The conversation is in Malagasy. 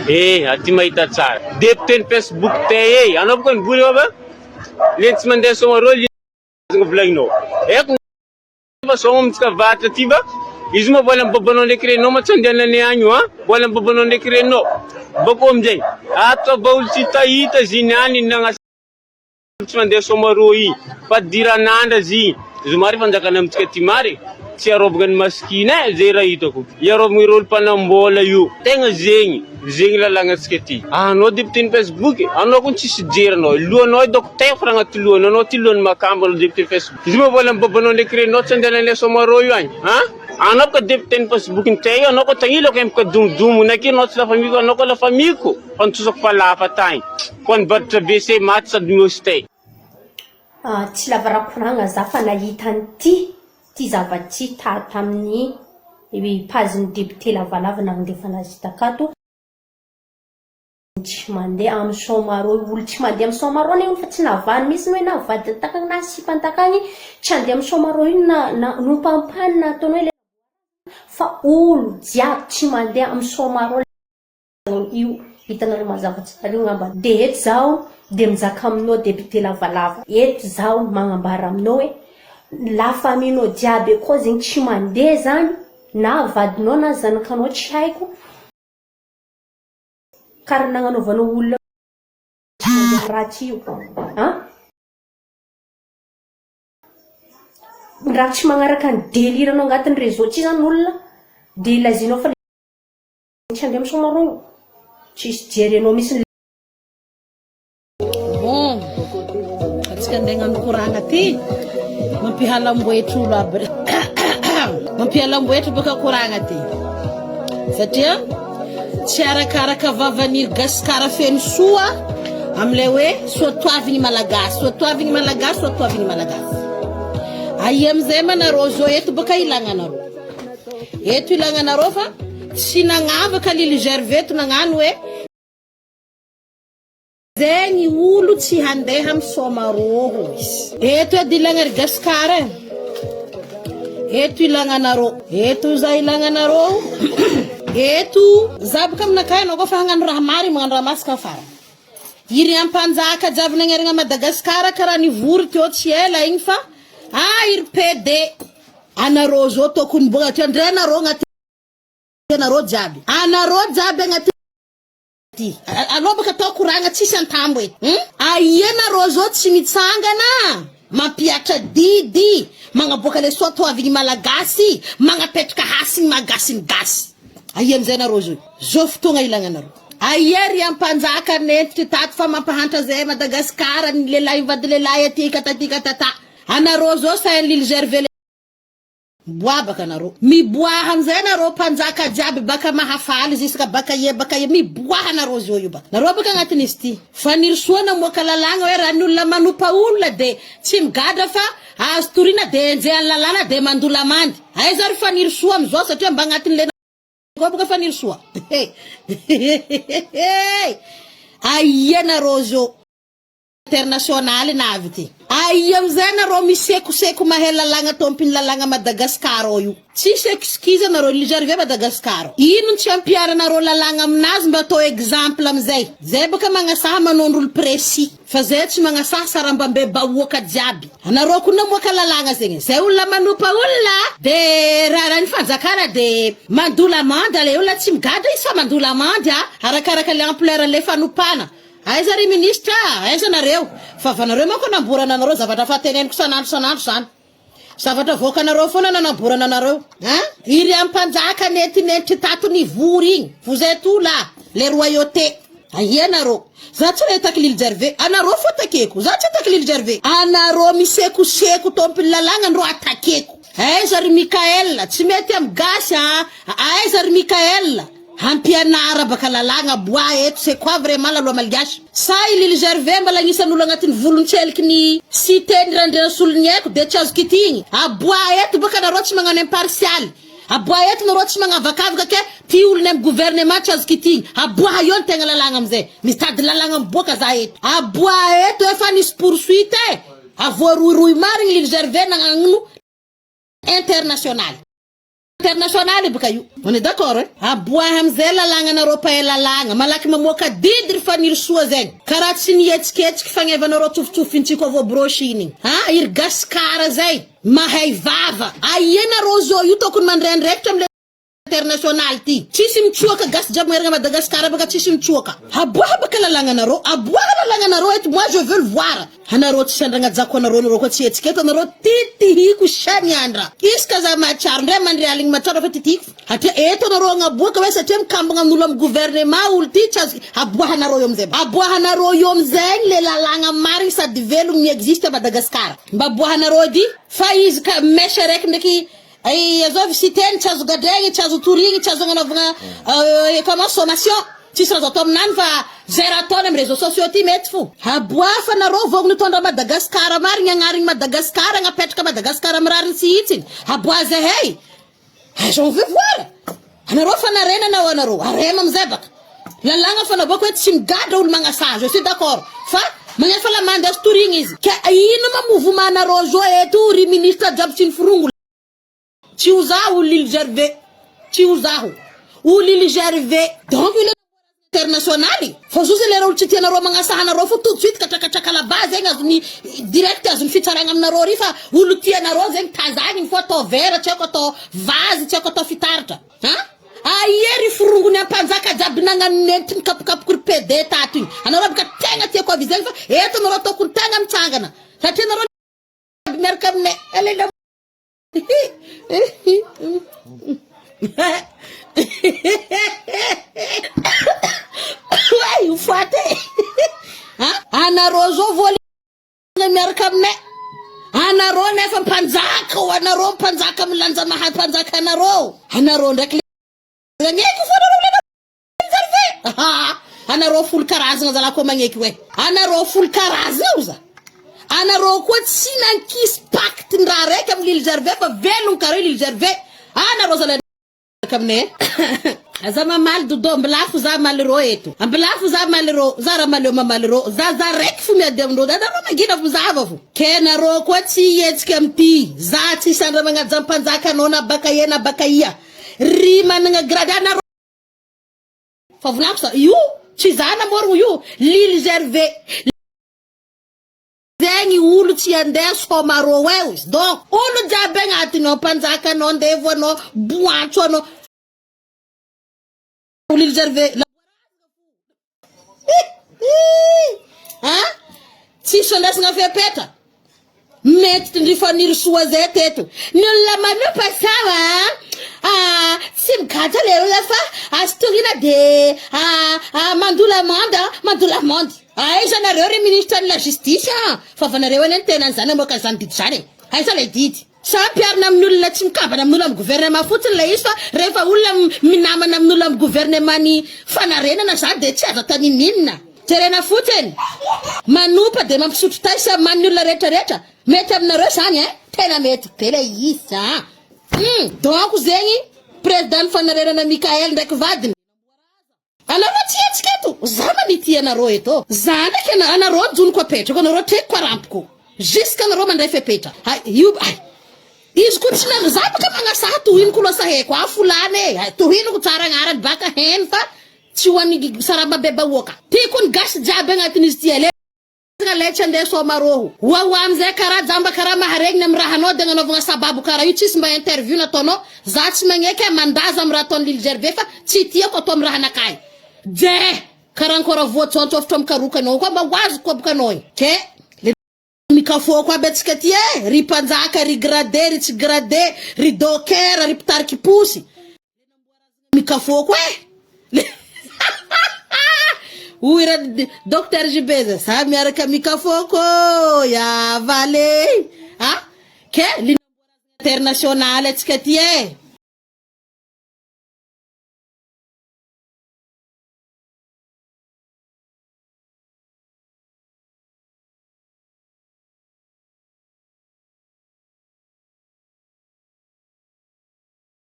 aty mahita tsara. Député Facebook tay anao boka ny voly ba? Le tsy mandeha somarô le volagninao. Eko fa so amitsika vatra ty ba? Izy moa mbola mibabanao ndraiky renao ma tsy andehanany agny io mbola mibabanao ndraiky renao. Bako amizay ato ba olo tsy tahita ziny any nagnas tsy mandeha somarô i fa diran'andra zy zomary fanjakana amitsika ty mary tsy arobagna ny maskina zay raha hitako iarobagna irolo mpanambola io tegna zegny lalagnatsika ty anao député ny Facebook anao koa tsisy jeranao lohanao doko tefra agnaty lohany anao ty lohany makambana député Facebook izy moa mbola mibabanao ndraiky renao tsy andehanan'ilay somarô io agny anao ka député ny Facebook ny tay anao ko tagnilako amika domodomona aky anao tsy lafamiko anao ko lafamiko fantsosako falafa tagny ko ny baditra WC maty sady miosy tay tsy lavarakoragna za fa nahita ty zava-ty tamin'ny page-ny député lavalava nandefa anazy takato tsy mandeha amin'ny somarô olo tsy mandeha amin'ny somarô io fa tsy navany misy hoe navady takagny na sipany takagny tsy andeha amin'ny somarô io nompampany na ataony hoe fa olo jiaby tsy mandeha amin'ny somarô io hitanareo mazava tsara io ngamba de eto zao de mizaka aminao député lavalava eto zao magnambara aminao hoe la faminao jiaby koa zegny tsy mandeha zany na vadinao na zanakanao tsy haiko karaha nagnanaovanao olona ratsy io raha tsy magnaraka ny deliranao agnatin'ny réseau tsy zany olona de lazinao fa tsy andeha amin'ny somarô tsisy jerenao misy atsika andeha hagnano koragna ty mampihalamboetra olo aby mampihalamboetra baka koragna ty satria tsy arakaraka vavaniry gasikara feno soa amilay hoe soatoaviny malagasy soatoaviny malagasy soatoaviny malagasy aia amizay manarô zao eto baka ilagnanarô eto ilagnanarô fa tsy nagnavaka Lily Gervais to nagnano hoe zegny olo tsy handeha amin'ny somarô izy eto edy ilagnary gasikara eto ilagnanarô eto za ilagnanarô eto za baka aminakay anao kofa hagnano raha mary magnano raha masaka fara iry ampanjaka jiaby nagnerigna Madagasikara karaha nivory teo tsy ela igny fa iry PD anarô zao tokony mbola ty andre anarô agnaty anarô jiaby agnaty anao baka tao koragna tsisy antambo eto aia anarô zao tsy mitsangana mampiatra didy magnaboaka le soatoaviny malagasy magnapetraka hasiny magasiny gasy aia amizay anarô zao fotoagna ilagnanarô aia ry ampanjaka nentitry tato fa mampahantra zay Madagasikara ny lelahy mivady lelahy atyka tatata anarô zao sain'ny Lily Gervais boabaka anarô miboaha amizay anarô mpanjaka jiaby baka mahafaly ziska baka ye miboaha anarô zao io baka narô baka agnatin'izy ty fanirisoana moka lalagna hoe raha ny olona manompa olona de tsy migadra fa azo torina de enjehan'ny lalàna de mandola mandy aiza ry fanirisoa amizao satria mba agnatin'le baka fanirisoa aia anarô zao internationaly navy ty aia amizay anarô misekoseko mahay lalagna tompiny lalagna Madagasikara io tsisy excuse anarô Lily Gervais Madagasikara ino tsy ampiaranarô lalagna aminazy mba atao exemple amizay zay baka magnasaha manondro olo précis fa zay tsy magnasaha sarambambe bahoaka jiaby anarô ko namoaka lalagna zegny zay olona manompa olona de raha ny fanjakana de mandola mandy le olona tsy migadra izy fa mandola mandy arakaraka le ampleur le fanopana aiza ry ministra aiza nareo fa vanareo manko namborana anareo zavatra fahateneniko sanandro zany zavatra voakanareo foana nanamborana anareo iry ampanjaka nentinentry tato nivory igny vous êtes où là les royautés aia anareo za tsy nahitako Lily Gervais anareo fo atakeko za tsy atako Lily Gervais anareo misekoseko tompiny lalagna andro atakeko aiza ry Mikael tsy mety amy gasy aiza ry Mikael hampianara baka lalagna bois eto c'est quoi vraiment la loi malgache sa Lily Gervais mbala agnisan'olo agnatin'ny volontseliky ny cité ny randranasolo eko de tsy azo kitigny abois eto baka nareo tsy magnano impartial abois eto nareo tsy magnavakavaka ke ty olony amy gouvernement tsy azo kitigny abois io ny tegna lalagna amizay mitady lalagna miboaka za eto abois eto efa nisy poursuite avoaroiroy marigny Lily Gervais nagnano international internationale baka io. On est d'accord hein? Aboaha amizay lalagna nareo pahalalagna malaky mamoaka didy ry faniry soa zegny karaha tsy nihetsiketsika fagnevanareo tsofotsofintsika avao brochine igny ha iry gasikara zay mahay vava aienareo zao io tokony mandrendraikitra amle international ty tsisy mitsoaka gasy jiaby maherigna Madagascar baka tsisy mitsoaka aboaha baka lalagna nareo aboaha lalagna nareo eto moi je veux le voir anareo tsy sandragna jako anareo koa tsy hetsiketa anareo titihiko saniandra iska za matsara ndray mandry aligny matsara fa titihiko atria eto anareo agnaboaka hoe satria mikambagna amin'olo amin'ny gouvernement olo ty tsy azo aboahanareo io amizay aboahanareo io amizay le lalagna marigny sady velogny existe à Madagascar mba aboahanareo edy fa izy ka mesha raiky ndraiky ay azov siteny tsy azo gadregny tsy azo torigny tsy azo agnanovagna comment sommation tsisy raha atao aminany fa zay raha ataony amin'ny réseaux sociaux ty mety fo aboaha fa nareo vogny tondra Madagascar marigny agnarigny Madagascar agnapetraka Madagascar amin'ny rariny tsy hitsiny aboaha zahay j'en veux voir anareo fa narenanao anareo arena amizay baka lalagna fa naboaka hoe tsy migadra olo magnasa je suis d'accord fa magnefa la mandy azo torigny izy ka ino ma mouvement nareo zo eto ry ministre jiaby tsy niforongo tsy uzaho Lille Gervais tsy uzaho Lille Gervais donc il est international fa zuza le rôle tsy tianareo magnasahanareo fo tout de suite katrakatraka la base zegny azony direct azony fitsaragna aminareo ry fa olo tianareo zegny tazagny fo atao vera tsy ako atao vazy tsy ako atao fitaratra ha aiery forongony ampanjaka jiaby nagnano nety mikapokapoko ry PD tato igny anareo baka tegna tiako avy zegny fa eto anareo ataoko ny tegna mitsangana satria anareo miaraka aminay alela Uai, ufate. Anareo zo voly miaraka aminay. Anareo nefa mpanjaka, anareo mpanjaka milanja mahay mpanjaka anareo. Anareo ndraiky magneky fo anareo le anareo folo karazagna zalako magneky we. Anareo folo karazagna oza. Anareo koa tsy nankisy pacte ndraha raiky amin'ny Lille Gervais fa velogny kare Lille Gervais anareo zala aminay za mamaly dodo ambilafo za maliro eto ambilafo za maliro za raha malio mamaliro za raiky fo miady amin'ireo za nareo mangina fo mizava fo ke nareo koa tsy hetsika amity za tsy sandra magnaja mpanjaka anao na baka ia na baka ia ry managna grade anareo fa volako sa io tsy za namorogno io Lille Gervais zegny olo tsy andeha somarô eo izy donc olo jiaby agnatiny ao mpanjaka anao ndevo anao boantso anao Lille Gervais tsisy andesagna fepetra mety ndrifaniry soa zay teto ny olona manopa sawa tsy migaja le olona fa astorina de mandola monde aiza nareo ry ministre de la justice fa vanareo eny tena zany moka zany didy zany aiza le didy sampiarina amin'ny olona tsy mikambana amin'ny olona amin'ny gouvernement fotsiny le izy fa rehefa olona minamana amin'ny olona amin'ny gouvernement ny fanarenana zany de tsy azo atanin'inona jerena fotsiny manompa de mampisotro tay samy man'ny olona rehetrarehetra mety aminareo zany tena mety be le izy donc zegny président fanarerana Mikael ndraiky vadiny anareo tsy hetsika eto za manity anareo eto za ndraiky anareo jonoko apetrako anareo treko arampoko jusque anareo mandray fepetra io izy ko tsy nana za baka magnasaha tohinoko losa heko fulane tohinoko tsara agnarany baka hen fa tsy hoan'ny sarambabeba oka tiko ny gasy jiaby agnatin'izy ty ale letsy andeha somaroho ho amizay karaha jamba karaha maharegny amin'ny raha anao de agnanovagna sababu karaha io tsisy mba interview nataonao za tsy magneky mandaza amin'ny raha ataon'ny Lille Gervais fa tsy tiako atao amin'ny raha anakay je karaha ankora voatsontsofitra amin'ny karokanao koa mba hoazoko abokanao ke mikafoko aby atsika ty ry mpanjaka ry gradé ry tsy gradé ry docker ry pitariky posy mikafoko uy ra docteur Jibeza sa miaraka mikafoko ya vale ke international atsika ty